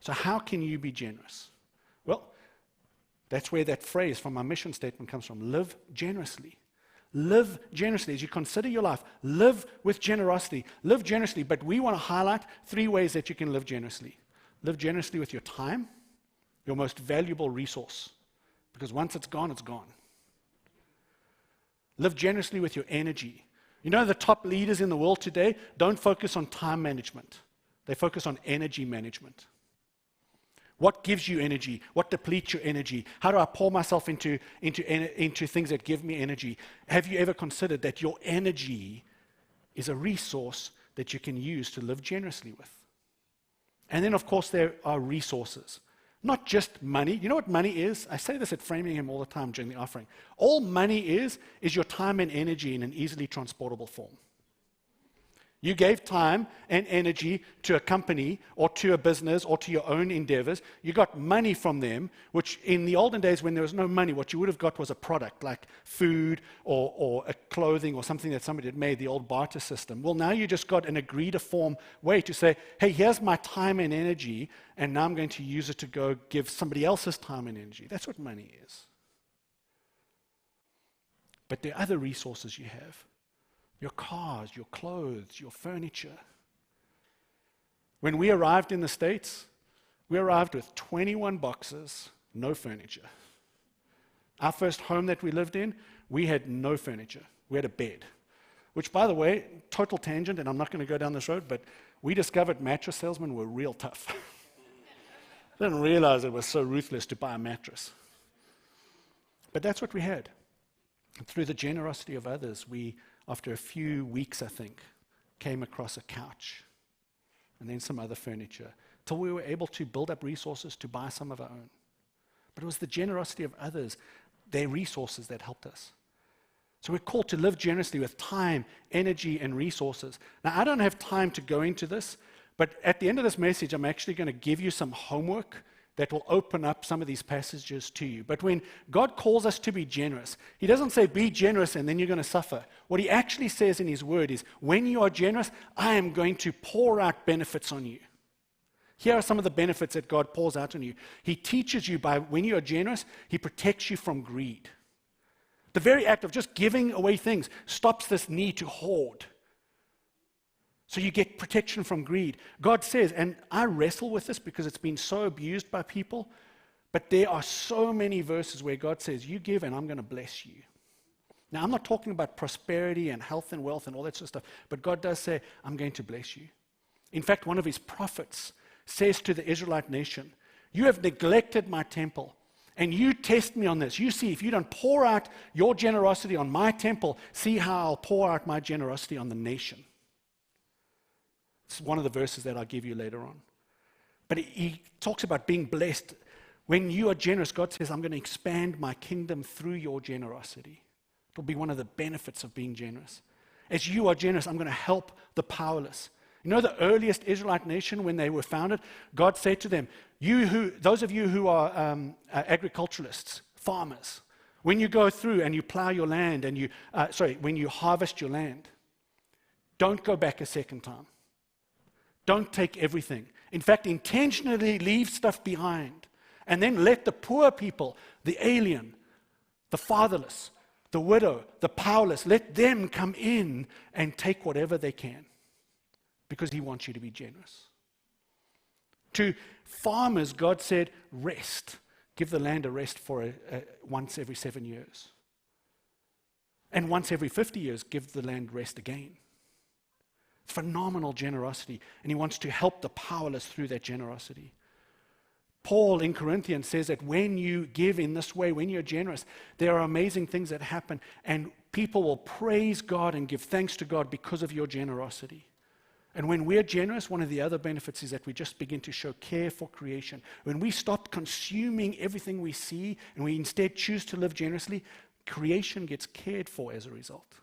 So how can you be generous? Well, that's where that phrase from our mission statement comes from. Live generously. Live generously. As you consider your life, live with generosity. Live generously, but we want to highlight 3 ways that you can live generously. Live generously with your time, your most valuable resource, because once it's gone, it's gone. Live generously with your energy. You know, the top leaders in the world today don't focus on time management. They focus on energy management. What gives you energy? What depletes your energy? How do I pour myself into things that give me energy? Have you ever considered that your energy is a resource that you can use to live generously with? And then, of course, there are resources. Not just money. You know what money is? I say this at Framingham all the time during the offering. All money is your time and energy in an easily transportable form. You gave time and energy to a company or to a business or to your own endeavors. You got money from them, which in the olden days when there was no money, what you would have got was a product like food or a clothing or something that somebody had made, the old barter system. Well, now you just got an agreed-upon way to say, hey, here's my time and energy, and now I'm going to use it to go give somebody else's time and energy. That's what money is. But there are other resources you have. Your cars, your clothes, your furniture. When we arrived in the States, we arrived with 21 boxes, no furniture. Our first home that we lived in, we had no furniture. We had a bed, which, by the way, total tangent, and I'm not going to go down this road, but we discovered mattress salesmen were real tough. Didn't realize it was so ruthless to buy a mattress. But that's what we had. And through the generosity of others, we, after a few weeks, I think, came across a couch and then some other furniture till we were able to build up resources to buy some of our own. But it was the generosity of others, their resources, that helped us. So we're called to live generously with time, energy, and resources. Now, I don't have time to go into this, but at the end of this message, I'm actually going to give you some homework that will open up some of these passages to you. But when God calls us to be generous, He doesn't say, be generous and then you're going to suffer. What He actually says in His word is, when you are generous, I am going to pour out benefits on you. Here are some of the benefits that God pours out on you. He teaches you when you are generous, He protects you from greed. The very act of just giving away things stops this need to hoard. So you get protection from greed. God says, and I wrestle with this because it's been so abused by people, but there are so many verses where God says, you give and I'm going to bless you. Now, I'm not talking about prosperity and health and wealth and all that sort of stuff, but God does say, I'm going to bless you. In fact, one of His prophets says to the Israelite nation, you have neglected my temple, and you test me on this. You see, if you don't pour out your generosity on my temple, see how I'll pour out my generosity on the nation. It's one of the verses that I'll give you later on. But he talks about being blessed. When you are generous, God says, I'm going to expand my kingdom through your generosity. It'll be one of the benefits of being generous. As you are generous, I'm going to help the powerless. You know the earliest Israelite nation, when they were founded, God said to them, those of you who are agriculturalists, farmers, when you go through and you plow your land and when you harvest your land, don't go back a second time. Don't take everything. In fact, intentionally leave stuff behind. And then let the poor people, the alien, the fatherless, the widow, the powerless, let them come in and take whatever they can. Because He wants you to be generous. To farmers, God said, rest. Give the land a rest for once every 7 years. And once every 50 years, give the land rest again. Phenomenal generosity, and He wants to help the powerless through that generosity. Paul in Corinthians says that when you give in this way, when you're generous, there are amazing things that happen, and people will praise God and give thanks to God because of your generosity. And when we're generous, one of the other benefits is that we just begin to show care for creation. When we stop consuming everything we see and we instead choose to live generously, creation gets cared for as a result.